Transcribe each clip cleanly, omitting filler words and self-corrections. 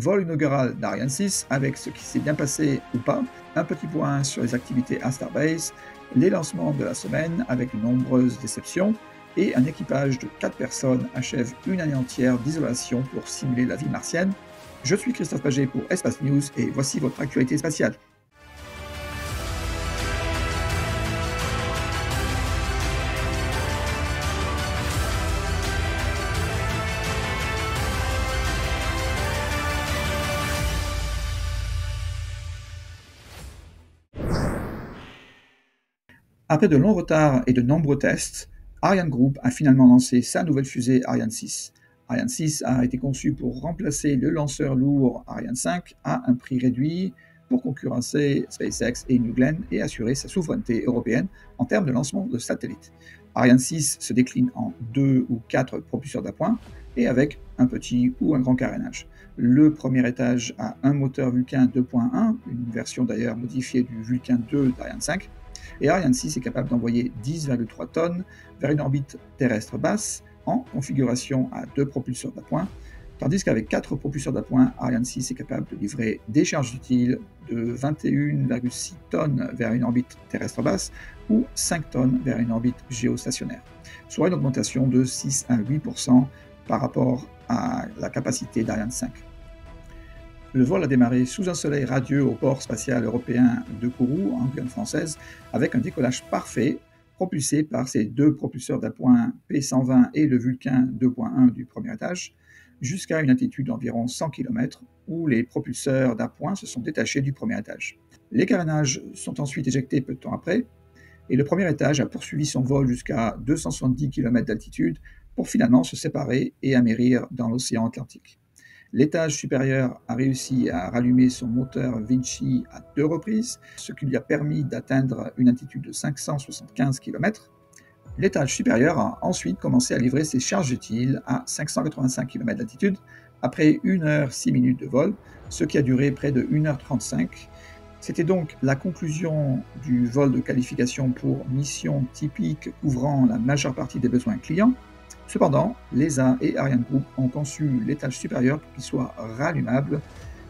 Vol inaugural d'Ariane 6 avec ce qui s'est bien passé ou pas, un petit point sur les activités à Starbase, les lancements de la semaine avec de nombreuses déceptions et un équipage de 4 personnes achève une année entière d'isolation pour simuler la vie martienne. Je suis Christophe Paget pour Espace News et voici votre actualité spatiale. Après de longs retards et de nombreux tests, Ariane Group a finalement lancé sa nouvelle fusée Ariane 6. Ariane 6 a été conçue pour remplacer le lanceur lourd Ariane 5 à un prix réduit pour concurrencer SpaceX et New Glenn et assurer sa souveraineté européenne en termes de lancement de satellites. Ariane 6 se décline en 2 ou 4 propulseurs d'appoint et avec un petit ou un grand carénage. Le premier étage a un moteur Vulcain 2.1, une version d'ailleurs modifiée du Vulcain 2 d'Ariane 5, et Ariane 6 est capable d'envoyer 10,3 tonnes vers une orbite terrestre basse en configuration à 2 propulseurs d'appoint, tandis qu'avec 4 propulseurs d'appoint, Ariane 6 est capable de livrer des charges utiles de 21,6 tonnes vers une orbite terrestre basse ou 5 tonnes vers une orbite géostationnaire, soit une augmentation de 6 à 8% par rapport à la capacité d'Ariane 5. Le vol a démarré sous un soleil radieux au port spatial européen de Kourou, en Guyane française, avec un décollage parfait, propulsé par ses 2 propulseurs d'appoint P120 et le Vulcain 2.1 du premier étage, jusqu'à une altitude d'environ 100 km, où les propulseurs d'appoint se sont détachés du premier étage. Les carénages sont ensuite éjectés peu de temps après, et le premier étage a poursuivi son vol jusqu'à 270 km d'altitude pour finalement se séparer et amérir dans l'océan Atlantique. L'étage supérieur a réussi à rallumer son moteur Vinci à 2 reprises, ce qui lui a permis d'atteindre une altitude de 575 km. L'étage supérieur a ensuite commencé à livrer ses charges utiles à 585 km d'altitude après 1 heure 6 minutes de vol, ce qui a duré près de 1 heure 35. C'était donc la conclusion du vol de qualification pour mission typique couvrant la majeure partie des besoins clients. Cependant, l'ESA et Ariane Group ont conçu l'étage supérieur pour qu'il soit rallumable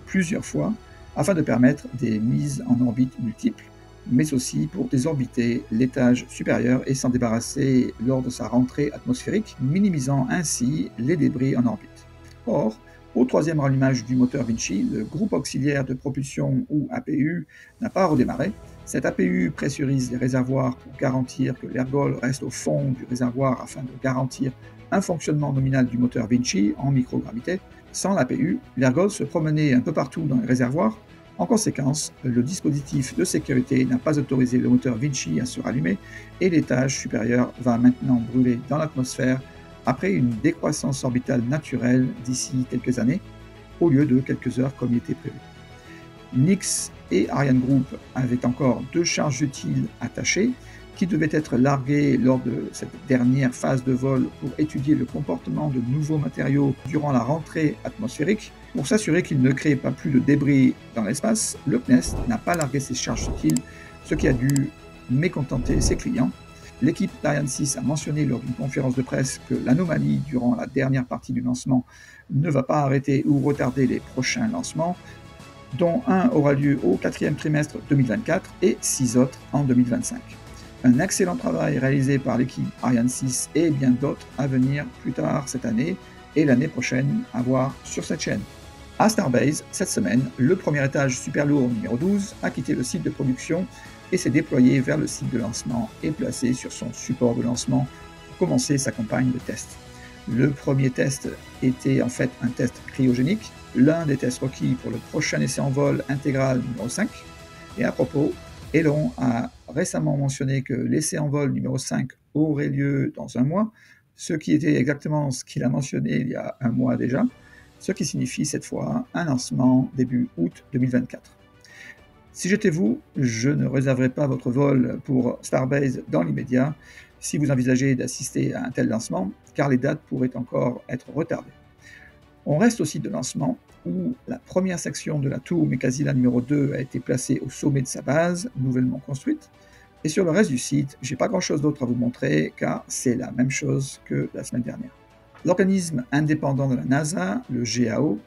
plusieurs fois afin de permettre des mises en orbite multiples, mais aussi pour désorbiter l'étage supérieur et s'en débarrasser lors de sa rentrée atmosphérique, minimisant ainsi les débris en orbite. Or, au 3e rallumage du moteur Vinci, le groupe auxiliaire de propulsion ou APU n'a pas redémarré. Cet APU pressurise les réservoirs pour garantir que l'ergol reste au fond du réservoir afin de garantir un fonctionnement nominal du moteur Vinci en microgravité. Sans l'APU, l'ergol se promenait un peu partout dans les réservoirs. En conséquence, le dispositif de sécurité n'a pas autorisé le moteur Vinci à se rallumer et l'étage supérieur va maintenant brûler dans l'atmosphère après une décroissance orbitale naturelle d'ici quelques années, au lieu de quelques heures comme il était prévu. Nix et Ariane Group avaient encore 2 charges utiles attachées qui devaient être larguées lors de cette dernière phase de vol pour étudier le comportement de nouveaux matériaux durant la rentrée atmosphérique. Pour s'assurer qu'il ne crée pas plus de débris dans l'espace, le CNES n'a pas largué ses charges utiles, ce qui a dû mécontenter ses clients. L'équipe d'Ariane 6 a mentionné lors d'une conférence de presse que l'anomalie durant la dernière partie du lancement ne va pas arrêter ou retarder les prochains lancements, dont un aura lieu au 4e trimestre 2024 et 6 autres en 2025. Un excellent travail réalisé par l'équipe Ariane 6 et bien d'autres à venir plus tard cette année et l'année prochaine à voir sur cette chaîne. À Starbase, cette semaine, le premier étage super lourd numéro 12 a quitté le site de production et s'est déployé vers le site de lancement et placé sur son support de lancement pour commencer sa campagne de test. Le premier test était en fait un test cryogénique, l'un des tests requis pour le prochain essai en vol intégral numéro 5. Et à propos, Elon a récemment mentionné que l'essai en vol numéro 5 aurait lieu dans un mois, ce qui était exactement ce qu'il a mentionné il y a un mois déjà, ce qui signifie cette fois un lancement début août 2024. Si j'étais vous, je ne réserverais pas votre vol pour Starbase dans l'immédiat si vous envisagez d'assister à un tel lancement, car les dates pourraient encore être retardées. On reste au site de lancement où la première section de la tour Mekazila numéro 2 a été placée au sommet de sa base, nouvellement construite. Et sur le reste du site, j'ai pas grand chose d'autre à vous montrer car c'est la même chose que la semaine dernière. L'organisme indépendant de la NASA, le GAO,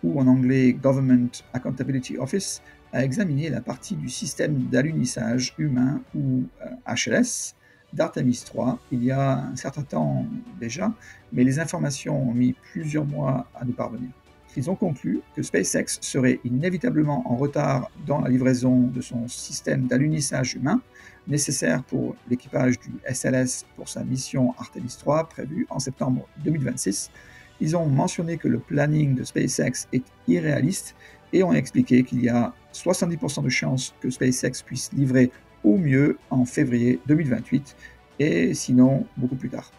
ou en anglais Government Accountability Office, a examiné la partie du système d'alunissage humain, ou HLS, d'Artemis 3 il y a un certain temps déjà, mais les informations ont mis plusieurs mois à nous parvenir. Ils ont conclu que SpaceX serait inévitablement en retard dans la livraison de son système d'alunissage humain, nécessaire pour l'équipage du SLS pour sa mission Artemis 3 prévue en septembre 2026. Ils ont mentionné que le planning de SpaceX est irréaliste et ont expliqué qu'il y a 70% de chances que SpaceX puisse livrer au mieux en février 2028 et sinon beaucoup plus tard.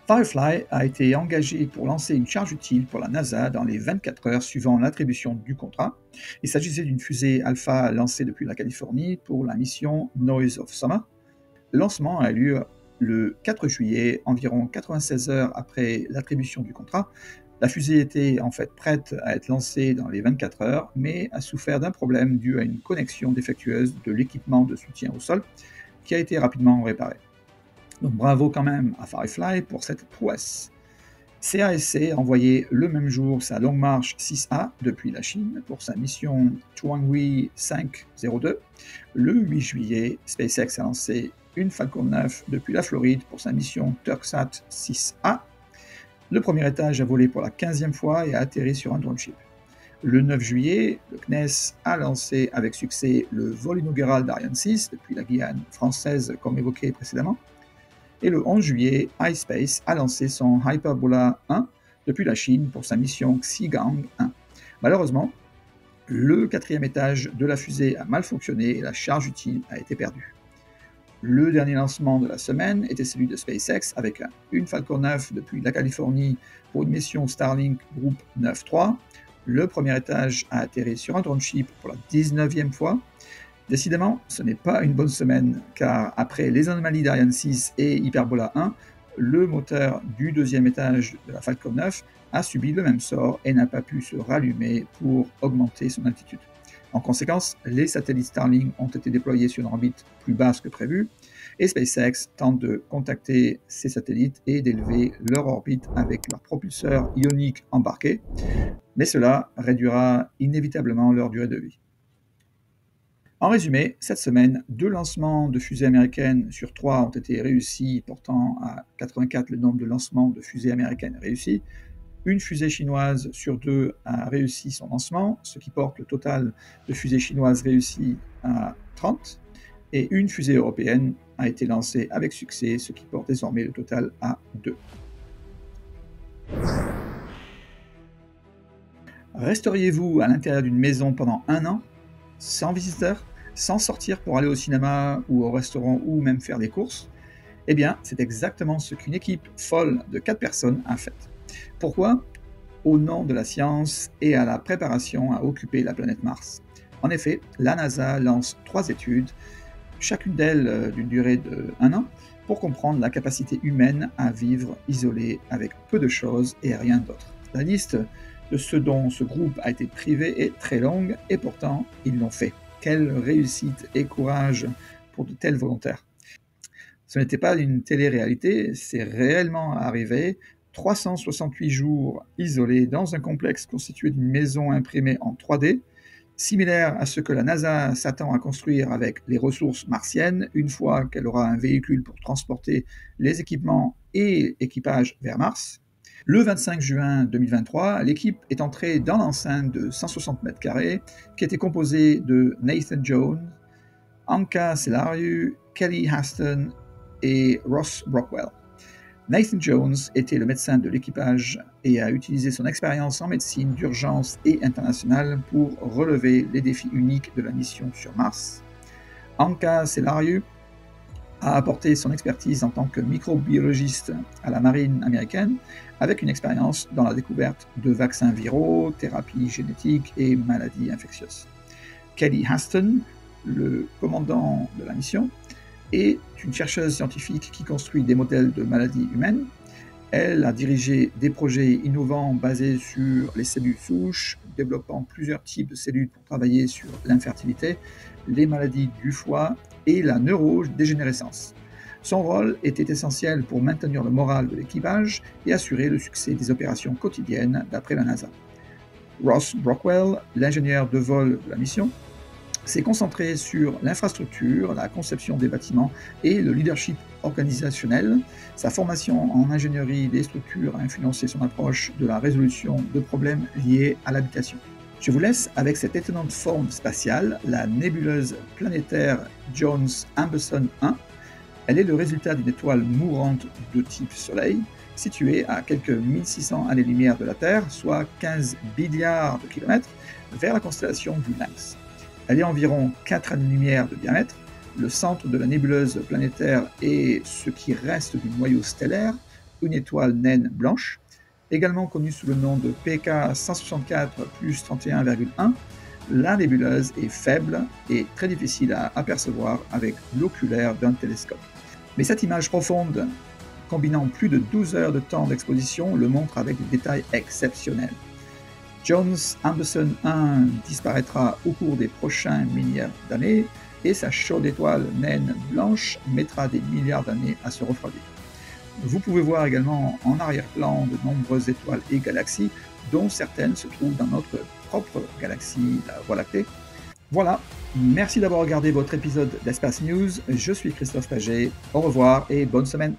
Firefly a été engagé pour lancer une charge utile pour la NASA dans les 24 heures suivant l'attribution du contrat. Il s'agissait d'une fusée Alpha lancée depuis la Californie pour la mission Noise of Summer. Le lancement a eu lieu le 4 juillet, environ 96 heures après l'attribution du contrat. La fusée était en fait prête à être lancée dans les 24 heures, mais a souffert d'un problème dû à une connexion défectueuse de l'équipement de soutien au sol, qui a été rapidement réparé. Donc bravo quand même à Firefly pour cette prouesse. CASC a envoyé le même jour sa Long March 6A depuis la Chine pour sa mission Tianhui 502. Le 8 juillet, SpaceX a lancé une Falcon 9 depuis la Floride pour sa mission Turksat 6A. Le premier étage a volé pour la 15e fois et a atterri sur un drone ship. Le 9 juillet, le CNES a lancé avec succès le vol inaugural d'Ariane 6 depuis la Guyane française comme évoqué précédemment. Et le 11 juillet, iSpace a lancé son Hyperbola 1 depuis la Chine pour sa mission Xigang 1. Malheureusement, le 4e étage de la fusée a mal fonctionné et la charge utile a été perdue. Le dernier lancement de la semaine était celui de SpaceX avec une Falcon 9 depuis la Californie pour une mission Starlink Group 9.3. Le premier étage a atterri sur un drone ship pour la 19e fois. Décidément, ce n'est pas une bonne semaine, car après les anomalies d'Ariane 6 et Hyperbola 1, le moteur du deuxième étage de la Falcon 9 a subi le même sort et n'a pas pu se rallumer pour augmenter son altitude. En conséquence, les satellites Starlink ont été déployés sur une orbite plus basse que prévu, et SpaceX tente de contacter ces satellites et d'élever leur orbite avec leur propulseur ionique embarqué, mais cela réduira inévitablement leur durée de vie. En résumé, cette semaine, 2 lancements de fusées américaines sur 3 ont été réussis, portant à 84 le nombre de lancements de fusées américaines réussis. Une fusée chinoise sur 2 a réussi son lancement, ce qui porte le total de fusées chinoises réussies à 30. Et une fusée européenne a été lancée avec succès, ce qui porte désormais le total à 2. Resteriez-vous à l'intérieur d'une maison pendant 1 an, sans visiteurs, sans sortir pour aller au cinéma ou au restaurant ou même faire des courses? Eh bien, c'est exactement ce qu'une équipe folle de 4 personnes a fait. Pourquoi? Au nom de la science et à la préparation à occuper la planète Mars. En effet, la NASA lance 3 études, chacune d'elles d'une durée de 1 an, pour comprendre la capacité humaine à vivre isolée avec peu de choses et rien d'autre. La liste de ce dont ce groupe a été privé est très longue, et pourtant, ils l'ont fait. Quelle réussite et courage pour de tels volontaires. Ce n'était pas une télé-réalité, c'est réellement arrivé. 368 jours isolés dans un complexe constitué d'une maison imprimée en 3D, similaire à ce que la NASA s'attend à construire avec les ressources martiennes, une fois qu'elle aura un véhicule pour transporter les équipements et l'équipage vers Mars. Le 25 juin 2023, l'équipe est entrée dans l'enceinte de 160 mètres carrés qui était composée de Nathan Jones, Anka Selariu, Kelly Haston et Ross Brockwell. Nathan Jones était le médecin de l'équipage et a utilisé son expérience en médecine d'urgence et internationale pour relever les défis uniques de la mission sur Mars. Anka Selariu a apporté son expertise en tant que microbiologiste à la marine américaine, avec une expérience dans la découverte de vaccins viraux, thérapies génétiques et maladies infectieuses. Kelly Haston, le commandant de la mission, est une chercheuse scientifique qui construit des modèles de maladies humaines. Elle a dirigé des projets innovants basés sur les cellules souches, développant plusieurs types de cellules pour travailler sur l'infertilité, les maladies du foie et la neurodégénérescence. Son rôle était essentiel pour maintenir le moral de l'équipage et assurer le succès des opérations quotidiennes d'après la NASA. Ross Brockwell, l'ingénieur de vol de la mission, s'est concentré sur l'infrastructure, la conception des bâtiments et le leadership organisationnel. Sa formation en ingénierie des structures a influencé son approche de la résolution de problèmes liés à l'habitation. Je vous laisse avec cette étonnante forme spatiale, la nébuleuse planétaire Jones Amberson 1. Elle est le résultat d'une étoile mourante de type Soleil, située à quelques 1600 années-lumière de la Terre, soit 15 milliards de kilomètres, vers la constellation du Lynx. Elle est environ 4 années-lumière de diamètre. Le centre de la nébuleuse planétaire est ce qui reste du noyau stellaire, une étoile naine blanche, également connue sous le nom de PK 164 plus 31,1. La nébuleuse est faible et très difficile à apercevoir avec l'oculaire d'un télescope. Mais cette image profonde, combinant plus de 12 heures de temps d'exposition, le montre avec des détails exceptionnels. Jones Amberson 1 disparaîtra au cours des prochains milliards d'années et sa chaude étoile naine blanche mettra des milliards d'années à se refroidir. Vous pouvez voir également en arrière-plan de nombreuses étoiles et galaxies, dont certaines se trouvent dans notre propre galaxie, la Voie lactée. Voilà, merci d'avoir regardé votre épisode d'Espace News. Je suis Christophe Paget. Au revoir et bonne semaine.